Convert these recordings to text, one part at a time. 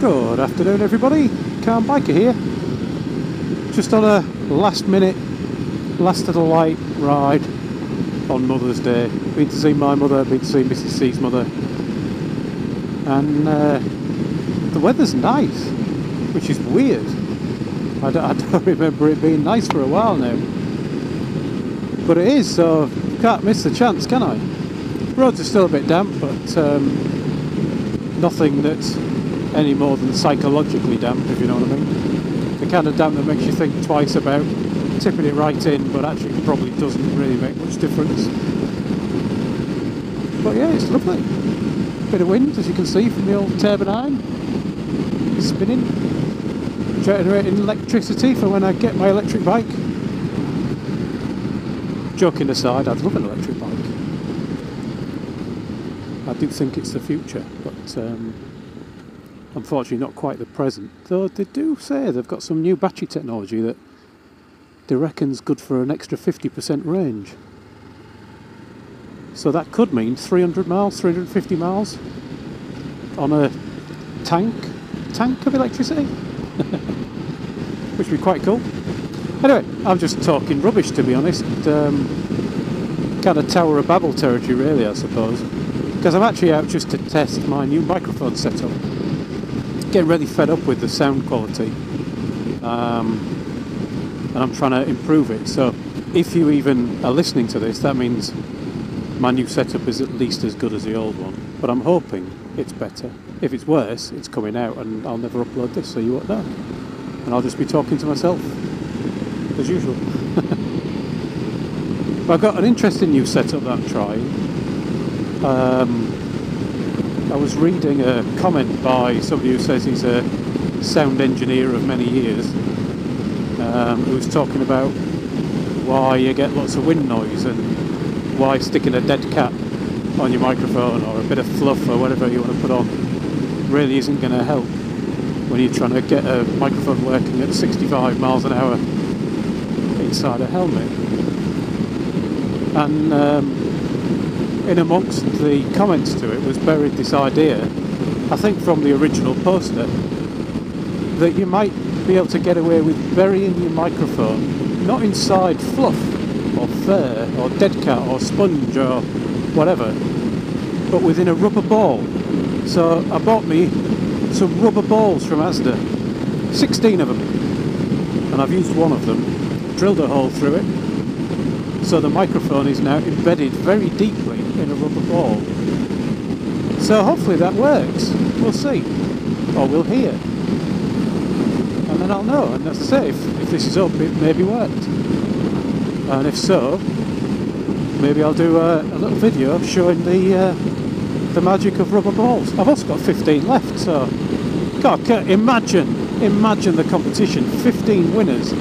Good afternoon everybody, Calm Biker here. Just on a last minute, last of the light ride on Mother's Day. Been to see my mother, been to see Mrs. C's mother. And the weather's nice, which is weird. I don't remember it being nice for a while now. But it is, so can't miss the chance, can I? Roads are still a bit damp, but nothing that's any more than psychologically damp, if you know what I mean. The kind of damp that makes you think twice about tipping it right in, but actually probably doesn't really make much difference. But yeah, it's lovely. Bit of wind, as you can see from the old turbine spinning, generating electricity for when I get my electric bike. Joking aside, I'd love an electric bike. I do think it's the future, but unfortunately not quite the present. Though they do say they've got some new battery technology that they reckon's good for an extra 50% range. So that could mean 300 miles, 350 miles on a tank of electricity, which would be quite cool. Anyway, I'm just talking rubbish, to be honest. Kind of Tower of Babel territory really, I suppose, because I'm actually out just to test my new microphone setup. Getting really fed up with the sound quality, and I'm trying to improve it. So if you even are listening to this, that means my new setup is at least as good as the old one, but I'm hoping it's better. If it's worse, it's coming out and I'll never upload this, so you won't know. And I'll just be talking to myself, as usual. But I've got an interesting new setup that I'm trying. I was reading a comment by somebody who says he's a sound engineer of many years, who was talking about why you get lots of wind noise and why sticking a dead cat on your microphone or a bit of fluff or whatever you want to put on really isn't going to help when you're trying to get a microphone working at 65 miles an hour inside a helmet. And in amongst the comments to it was buried this idea, I think from the original poster, that you might be able to get away with burying your microphone not inside fluff or fur or dead cat or sponge or whatever, but within a rubber ball. So I bought me some rubber balls from Asda, 16 of them, and I've used one of them, drilled a hole through it, so the microphone is now embedded very deeply in a rubber ball. So hopefully that works. We'll see, or we'll hear, and then I'll know. And as I say, if this is up, it maybe worked, and if so, maybe I'll do a little video showing the magic of rubber balls. I've also got 15 left, so God, imagine the competition. 15 winners,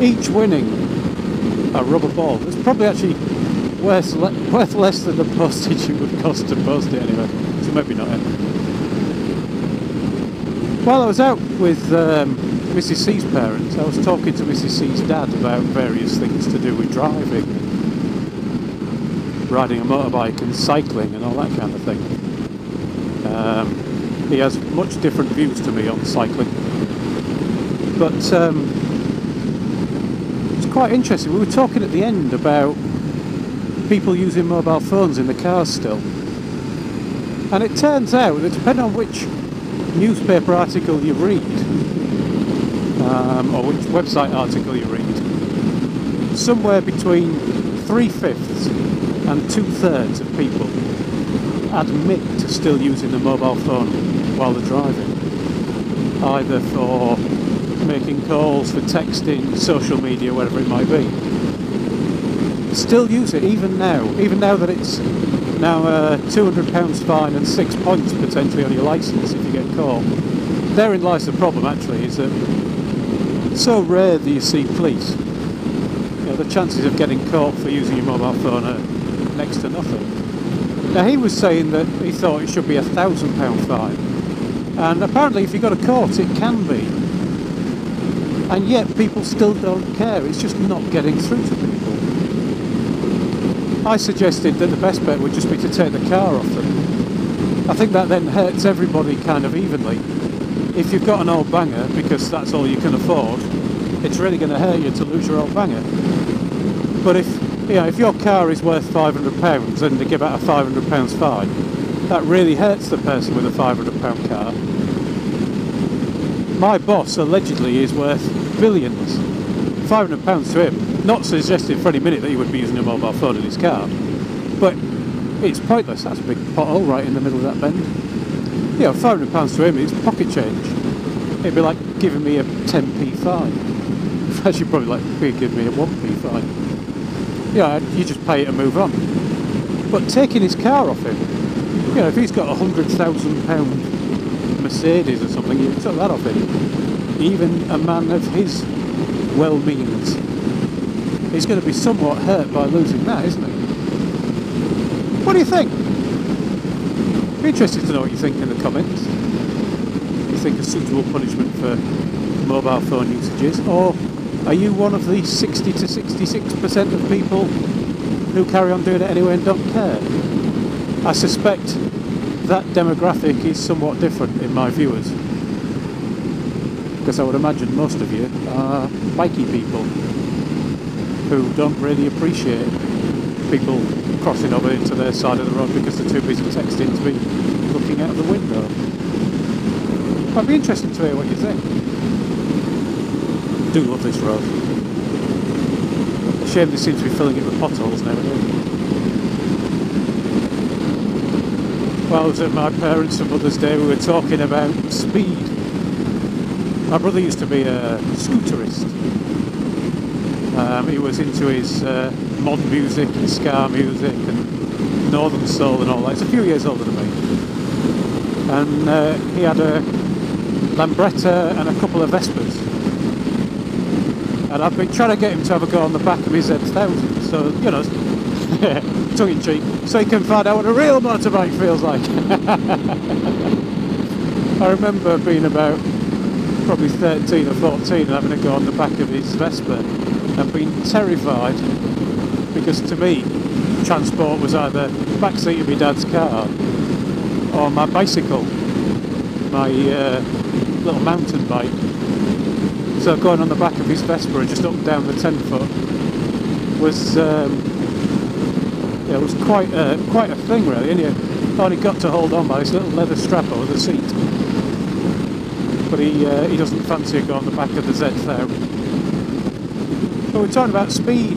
each winning a rubber ball. It's probably actually worth less than the postage it would cost to post it anyway, so maybe not. While I was out with Mrs. C's parents, I was talking to Mrs. C's dad about various things to do with driving, riding a motorbike and cycling and all that kind of thing. He has much different views to me on cycling, but it's quite interesting. We were talking at the end about people using mobile phones in the cars still, and it turns out that depending on which newspaper article you read, or which website article you read, somewhere between 3/5 and 2/3 of people admit to still using the mobile phone while they're driving, either for making calls, for texting, social media, whatever it might be. Still use it even now that it's now a £200 fine and 6 points potentially on your licence if you get caught. Therein lies the problem actually, is that it's so rare that you see police. You know, the chances of getting caught for using your mobile phone are next to nothing. Now he was saying that he thought it should be a £1,000 fine, and apparently if you got a caught it can be, and yet people still don't care. It's just not getting through to people. I suggested that the best bet would just be to take the car off them. I think that then hurts everybody kind of evenly. if you've got an old banger, because that's all you can afford, it's really going to hurt you to lose your old banger. But if your car is worth £500 and they give out a £500 fine, that really hurts the person with a £500 car. My boss allegedly is worth billions. £500 to him, not suggesting for any minute that he would be using a mobile phone in his car, but it's pointless. That's a big pothole right in the middle of that bend. £500 to him is pocket change. It'd be like giving me a 10p fine. Actually, probably like giving me a 1p fine. You just pay it and move on. But taking his car off him, if he's got a £100,000 Mercedes or something, you took that off him. Even a man of his well-means, he's going to be somewhat hurt by losing that, isn't he? What do you think? Be interested to know what you think in the comments. You think a suitable punishment for mobile phone usage is, or are you one of the 60 to 66% of people who carry on doing it anyway and don't care? I suspect that demographic is somewhat different in my viewers, because I would imagine most of you are bikey people who don't really appreciate people crossing over into their side of the road because they're too busy texting to be looking out the window. I'd be interested to hear what you think. I do love this road. Shame they seem to be filling it with potholes nowadays. While I was at my parents' for Mother's Day, we were talking about speed. My brother used to be a scooterist. He was into his mod music and ska music and northern soul and all that. He's a few years older than me. And he had a Lambretta and a couple of Vespas. And I've been trying to get him to have a go on the back of his Z1000. So, tongue in cheek, so he can find out what a real motorbike feels like. I remember being about probably 13 or 14 and having a go on the back of his Vespa and being terrified, because to me transport was either backseat of my dad's car or my bicycle, my little mountain bike. So going on the back of his Vespa and just up and down the 10-foot was it was quite a thing really, and you only got to hold on by this little leather strap over the seat. But he doesn't fancy a go on the back of the Z1000. But we're talking about speed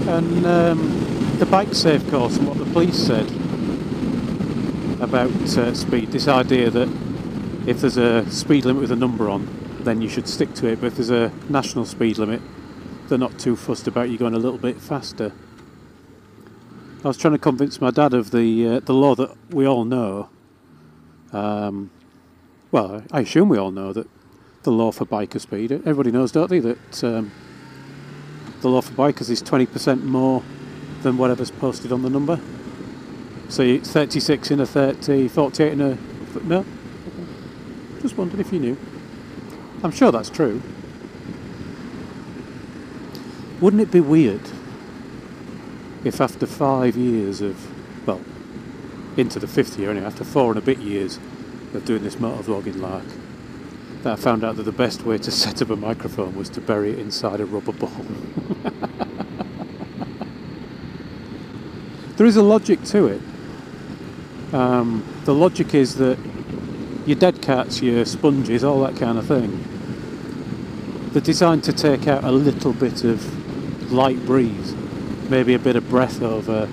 and the bike safe course and what the police said about speed. This idea that if there's a speed limit with a number on, then you should stick to it. But if there's a national speed limit, they're not too fussed about you going a little bit faster. I was trying to convince my dad of the law that we all know. Well, I assume we all know that the law for biker speed. Everybody knows, don't they, that the law for bikers is 20% more than whatever's posted on the number. So it's 36 in a 30, 48 in a... No? Okay. Just wondered if you knew. I'm sure that's true. Wouldn't it be weird if after 5 years of, well, into the 5th year anyway, after 4 and a bit years of doing this motovlogging lark, that I found out that the best way to set up a microphone was to bury it inside a rubber ball. There is a logic to it. The logic is that your dead cats, your sponges, all that kind of thing, they're designed to take out a little bit of light breeze, maybe a bit of breath over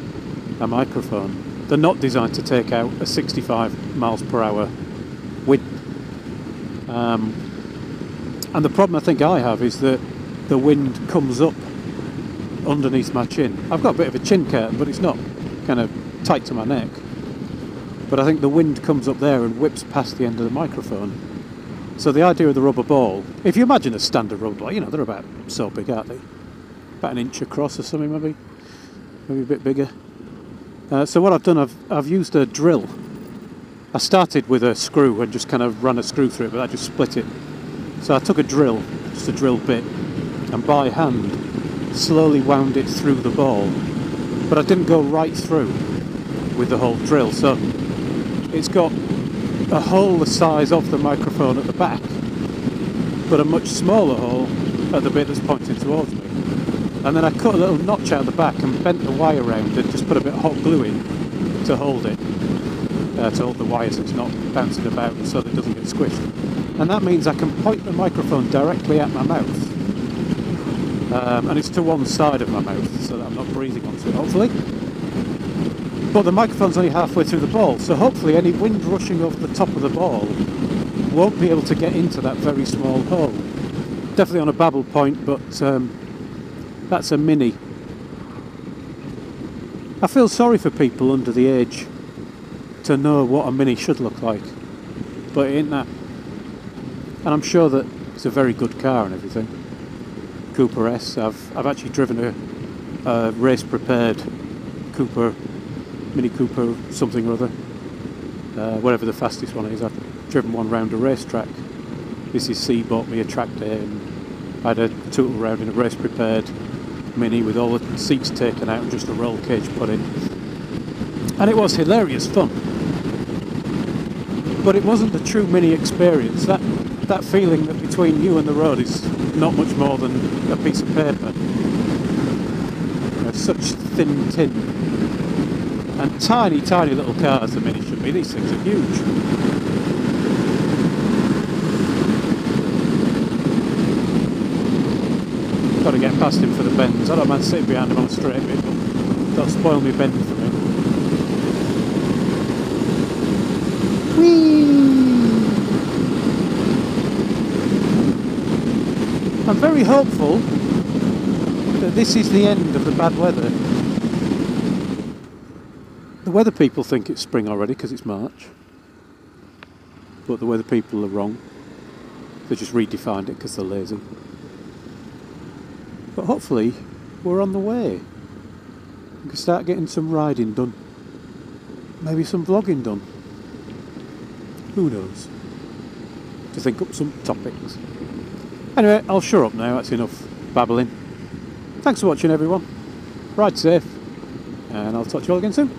a microphone. They're not designed to take out a 65 miles per hour wind. And the problem I think I have is that the wind comes up underneath my chin. I've got a bit of a chin curtain, but it's not kind of tight to my neck. But I think the wind comes up there and whips past the end of the microphone. So the idea of the rubber ball, if you imagine a standard rubber ball, they're about so big, aren't they? About an inch across or something, maybe a bit bigger. So what I've done, I've used a drill. I started with a screw and just kind of ran a screw through it, but I just split it. So I took a drill, just a drill bit, and by hand slowly wound it through the ball. But I didn't go right through with the whole drill, so it's got a hole the size of the microphone at the back, but a much smaller hole at the bit that's pointing towards me. And then I cut a little notch out the back and bent the wire around and just put a bit of hot glue in to hold it, to hold the wire so it's not bouncing about so that it doesn't get squished. And that means I can point the microphone directly at my mouth. And it's to one side of my mouth so that I'm not breathing onto it, hopefully. But the microphone's only halfway through the ball, so hopefully any wind rushing off the top of the ball won't be able to get into that very small hole. Definitely on a babble point, but that's a mini. I feel sorry for people under the age to know what a mini should look like, but it ain't that. And I'm sure that it's a very good car and everything. Cooper S. I've actually driven a race prepared Cooper, Mini Cooper something or other, whatever the fastest one is. I've driven one round a racetrack. Mrs. C bought me a track day and I had a tootle round in a race prepared Mini with all the seats taken out and just a roll cage put in. And it was hilarious fun. But it wasn't the true Mini experience. That feeling that between you and the road is not much more than a piece of paper. You know, such thin tin. And tiny, tiny little cars the Mini should be. These things are huge. Got to get past him for the bends. I don't mind sitting behind him on a straight bit, but don't spoil me bend for me. Whee! I'm very hopeful that this is the end of the bad weather. The weather people think it's spring already because it's March, but the weather people are wrong. They just redefined it because they're lazy. But hopefully we're on the way. We can start getting some riding done. Maybe some vlogging done. Who knows? To think up some topics. Anyway, I'll shut up now, that's enough babbling. Thanks for watching everyone. Ride safe, and I'll talk to you all again soon.